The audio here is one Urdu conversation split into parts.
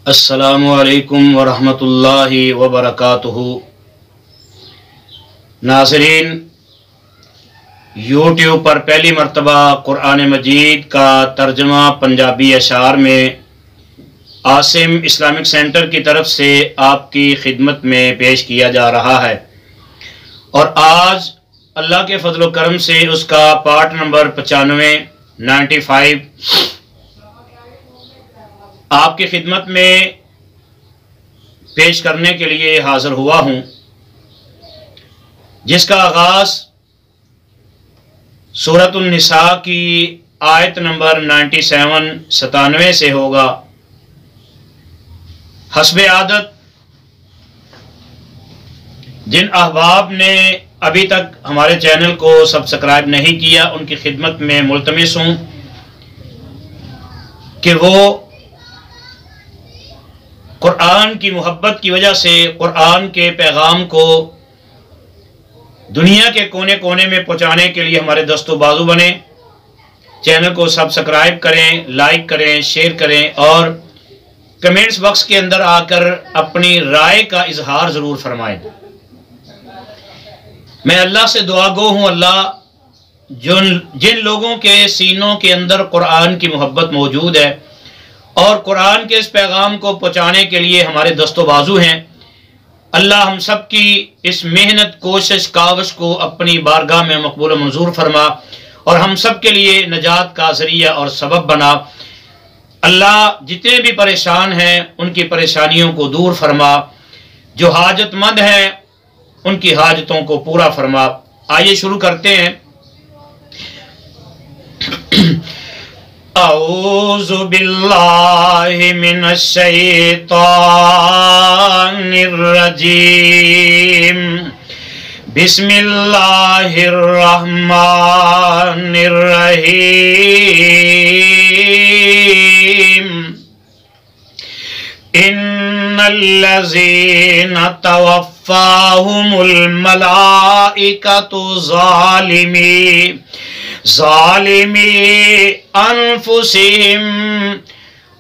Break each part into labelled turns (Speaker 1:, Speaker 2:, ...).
Speaker 1: السلام علیکم ورحمۃ اللہ وبرکاتہ۔ ناظرین، یوٹیوب پر پہلی مرتبہ قرآن مجید کا ترجمہ پنجابی اشعار میں عاصم اسلامک سینٹر کی طرف سے آپ کی خدمت میں پیش کیا جا رہا ہے، اور آج اللہ کے فضل و کرم سے اس کا پارٹ نمبر 95 آپ کی خدمت میں پیش کرنے کے لیے حاضر ہوا ہوں، جس کا آغاز سورۃ النساء کی آیت نمبر 97 سے ہوگا۔ حسب عادت جن احباب نے ابھی تک ہمارے چینل کو سبسکرائب نہیں کیا، ان کی خدمت میں ملتمس ہوں کہ وہ قرآن کی محبت کی وجہ سے قرآن کے پیغام کو دنیا کے کونے کونے میں پہنچانے کے لیے ہمارے دست و بازو بنے۔ چینل کو سبسکرائب کریں، لائک کریں، شیئر کریں، اور کمنٹس باکس کے اندر آ کر اپنی رائے کا اظہار ضرور فرمائیں۔ میں اللہ سے دعا گو ہوں، اللہ جن لوگوں کے سینوں کے اندر قرآن کی محبت موجود ہے اور قرآن کے اس پیغام کو پہنچانے کے لیے ہمارے دست و بازو ہیں، اللہ ہم سب کی اس محنت، کوشش، کاوش کو اپنی بارگاہ میں مقبول و منظور فرما، اور ہم سب کے لیے نجات کا ذریعہ اور سبب بنا۔ اللہ جتنے بھی پریشان ہیں ان کی پریشانیوں کو دور فرما، جو حاجت مند ہیں ان کی حاجتوں کو پورا فرما۔ آئیے شروع کرتے ہیں۔ اعوذ باللہ من الشیطان الرجیم، بسم اللہ الرحمن الرحیم۔ ان الذین توفاہم الملائکۃ ظالمی انفسہم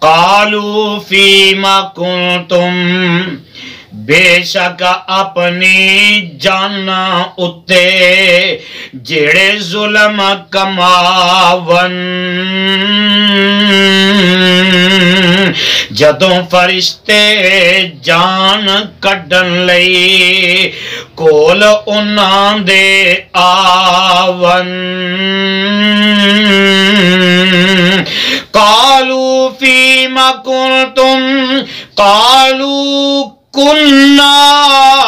Speaker 1: قالوا فیما کنتم، بے شک اپنی جانا اتے جڑے ظلم کماون، جدوں فرشتے جان کڈن لئی کول انہاں دے آون، قالوا فیما کنتم، قالوا کننا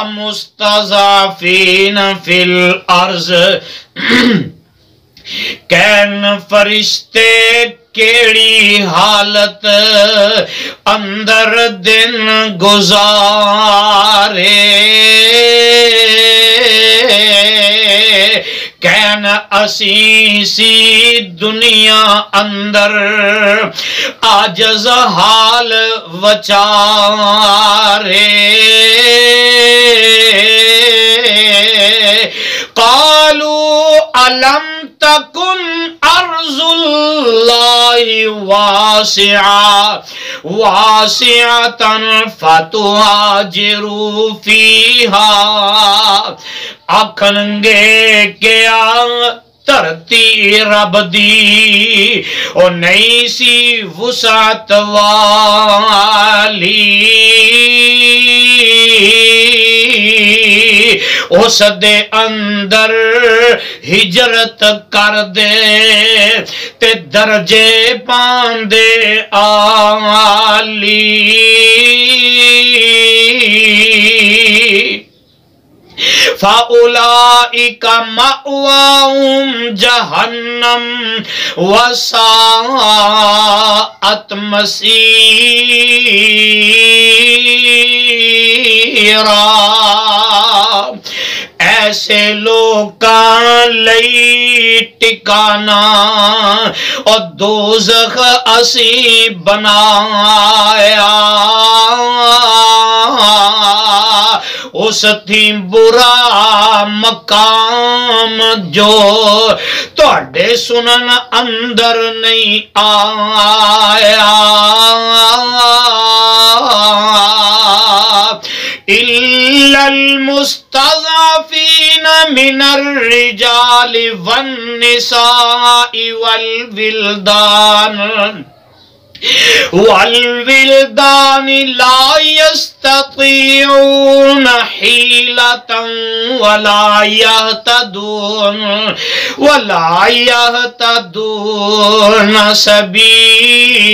Speaker 1: مستضعفین فی الارض، کین فرشتے کیڑی حالت اندر دن گزارے، کین اسی سی دنیا اندر عاجز حال وچارے، قالوا علم تکن ارض اللہ واسعۃ فتہاجروا فیہا، آکھن گے کیا دھرتی رب دی او نہیں سی وسعت والی، اس دے اندر ہجرت کر دے تے درجے پاندے آلی، فَأُولَئِكَ مَأْوَاهُمْ جَهَنَّمُ وَسَاءَتْ مَصِيرًا، ایسے لوکاں لئی ٹکانا اور دوزخ اسی بنایا، اس تھی برا مقام جو تواڈے سنن اندر نہیں آیا۔ المستضعفین من الرجال والنساء والولدان لا يستطيعون حيلة ولا يهتدون سبيلا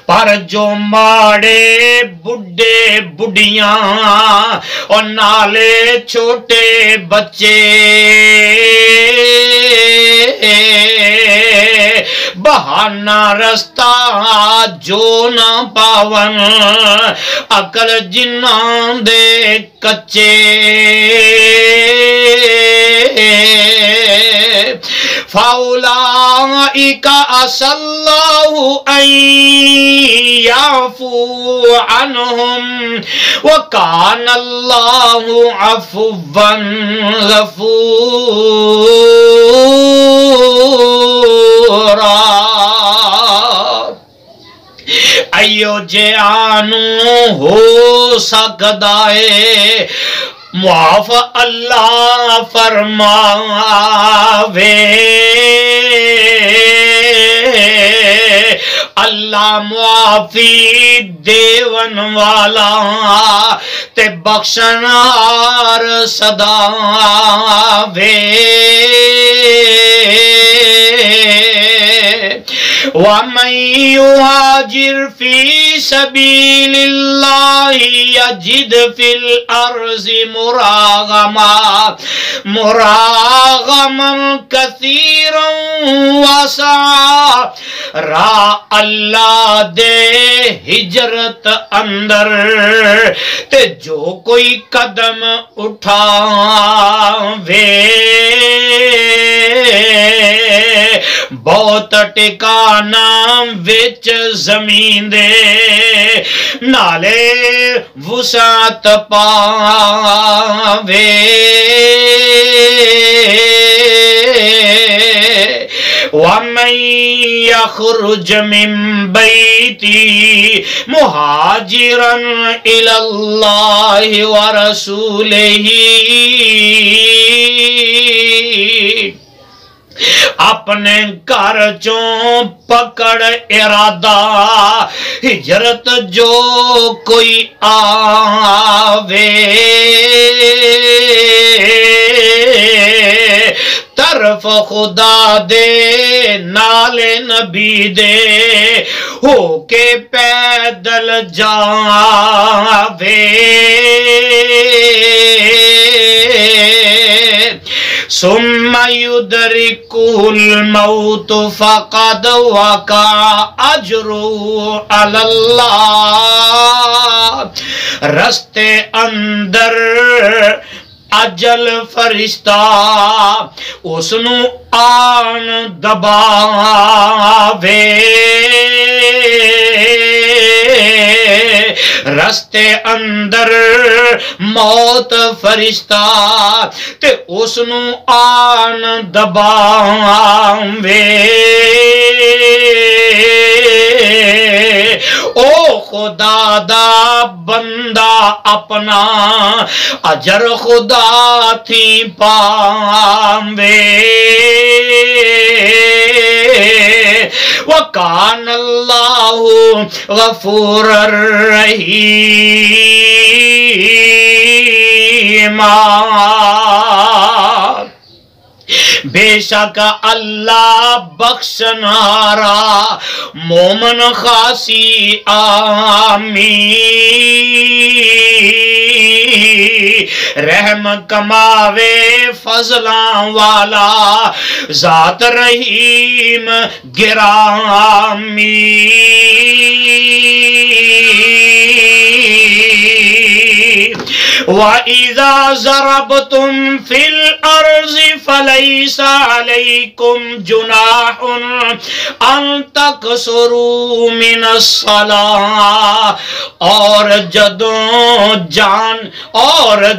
Speaker 1: پر جو ماڑے بڈھے بڈھیاں اور نالے چھوٹے بچے بہانا رستہ جو نہ پاون عقل جنہاں دے کچے فَأُولَٰئِكَ عَسَى اللَّهُ أَن يَعْفُوَ عَنْهُمْ وَكَانَ اللَّهُ عَفُوًّا غَفُورًا ایو جانو ہو سکدائے معاف اللہ فرماوے اللہ معافی دیون والا تے بخشنار صدا وے وَمَن يُهَاجِرْ فِي سَبِيلِ اللَّهِ يَجِدْ فِي الْأَرْضِ مُرَاغَمًا كَثِيرًا وَسَعًا راہ اللہ دے ہجرت اندر تے جو کوئی قدم اٹھاوے بہت ٹکانا وچ زمین دے نالے وسعت پاوے وَمَن يَخْرُجْ مِن بَيْتِهِ مُهَاجِرًا إِلَى اللَّهِ وَرَسُولِهِ اپنے گھر چوں پکڑ ارادہ ہجرت جو کوئی آوے طرف خدا دے نالے نبی دے ہو کے پیدل جاوے ثم يدركه الموت فقد وقع اجره على الله رستے اندر اجل فرشتہ اس نو آن دباوے رستے اندر موت فرشتہ تے اس نو آن دباوے او خدا دا بندہ اپنا اجر خدا تھی پاوے وَكَانَ اللَّهُ غَفُورًا رَحِيمًا بے شک اللہ بخشنہارا مومن خاصی آمین رحم کماوے فضلاں والا ذات رحیم گرامی وَإِذَا ضَرَبْتُمْ فِي الْأَرْضِ فلیس علیکم جناح ان تقصروا من الصلاۃ، اور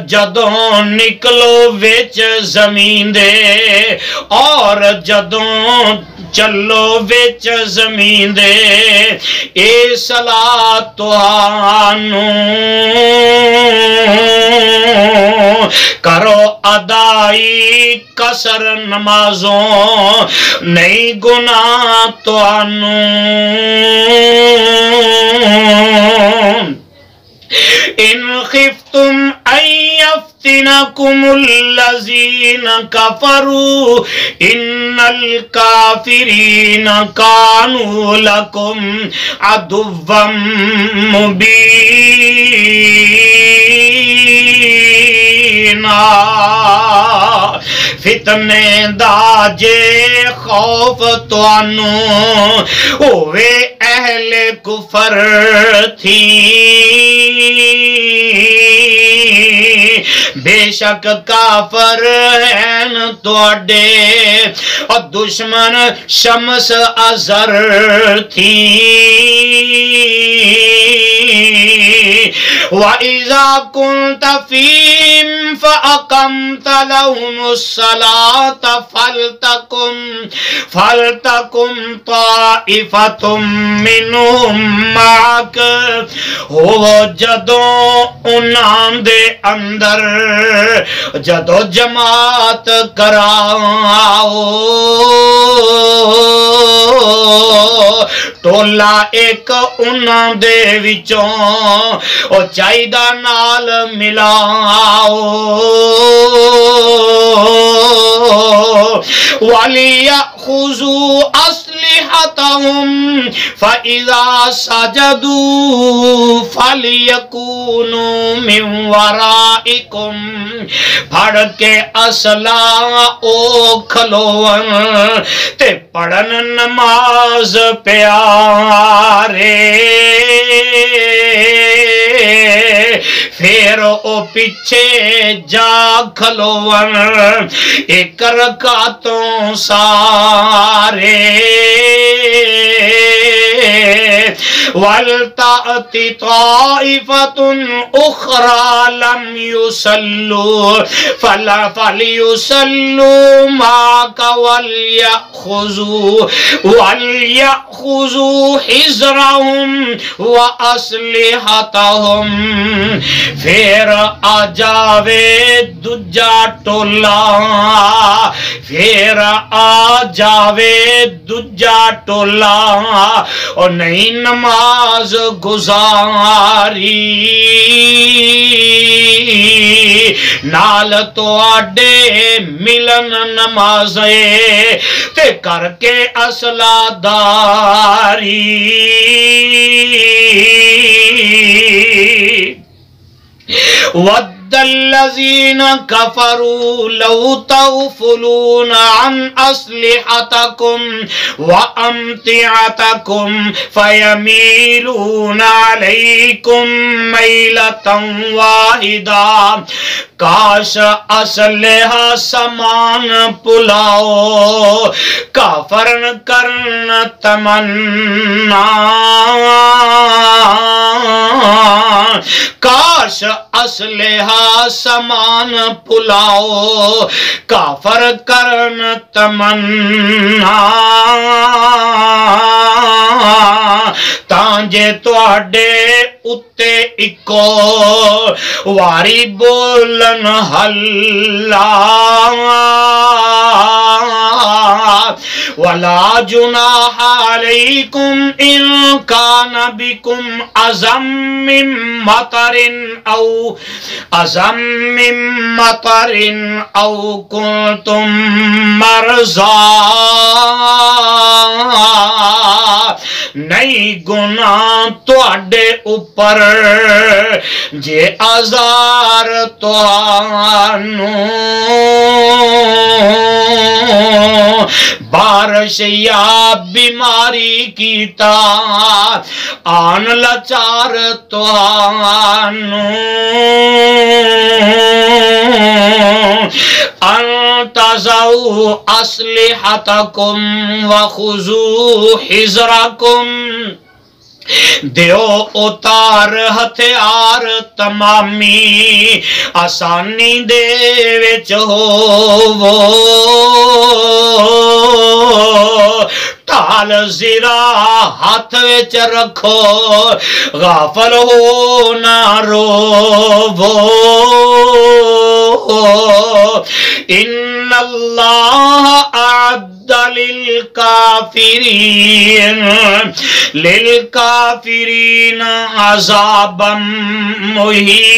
Speaker 1: جدوں نکلو وچ زمین دے، اور جدوں چلو وچ زمین دے، اے صلاۃ تہانوں کرو ادائی قصر نمازوں، نہیں گناہ تہانوں۔ ان خفتم ان یفتنکم الذین کفروا ان الکافرین کانوا لکم عدوا مبینا۔ فتنے دا جے خوف توانوں ہوئے اہل کفر تھی، بے شک کافر ہیں تواڈے اور دشمن شمس ازر تھی۔ وَإِذَا كُنْتَ فِيهِمْ فَأَقَمْتَ لَهُمُ الصَّلَاةَ فَلْتَكُنْ طَائِفَةٌ مِّنْهُمْ مَعَكَ، ہو جدوں انہاں دے اندر جدو جماعت کراؤ، ٹولا ایک انہاں دے وچوں او چاہیدہ نال ملاؤ، وَلِيَأْخُذُوا أَسْلِحَتَهُمْ فَإِذَا سَجَدُوا فَلْيَكُونُوا مِنْ وَرَائِكُمْ، پھڑ کے اسلحہ او کھلون تے پڑھن نماز پیارے، پھر او پیچھے جا کھلون ایک رکعتوں سارے، وَلْتَأْتِ طَائِفَةٌ أُخْرَى لَمْ يُصَلُّوا فَلْيُصَلُّوا مَعَكَ وَلْيَأْخُذُوا حِذْرَهُمْ وَأَسْلِحَتَهُمْ، پھر آ جاوے دجا ٹولا، پھر آ جاوے دجا ٹولا اور نہیں نماز گزاری، نال تو آڈے ملن نمازے تے کر کے اسلحہ داری، وَدَّ الَّذِينَ كَفَرُوا لَوْ تَغْفُلُونَ عَنْ أَسْلِحَتَكُمْ وَأَمْتِعَتَكُمْ فَيَمِيلُونَ عَلَيْكُمْ مَيْلَةً وَاحِدَةً، کاش اسلحہ سامان پلاؤ کافرن کرن تمنا، کاش اسلحہ سامان پلاؤ کافر کرن تمنا، تانجے تواڈے اتے اکو واری بولن حلا، وَلَا جُنَاحَ عَلَيْكُمْ إِن كَانَ بِكُمْ أَذًى مِّن مَّطَرٍ أَوْ كُنتُم مَّرْضَىٰ، نہیں گناہ تواڈے اوپر جے آزار تانوں بارش یا بیماری کیتا آن لچار تانوں، انتظروا اسلحتکم وخذوا حذرکم، دیو اتار ہتھیار تمامی، آسانی دے وچ ہوو، ٹال زیرا ہاتھ وچ رکھو، غافل ہو نہ روو، ان اللہ اعد للکافرین عذابا مہینا،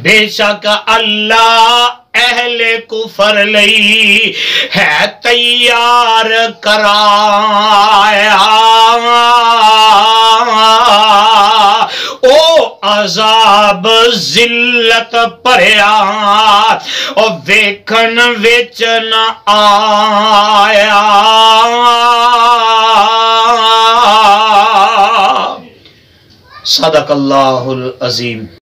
Speaker 1: بے شک اللہ اہل کفر لئی ہے تیار کرایا او عذاب ذلت پریا، او ویکھن وچ نہ آیا۔ صدق اللہ العظیم۔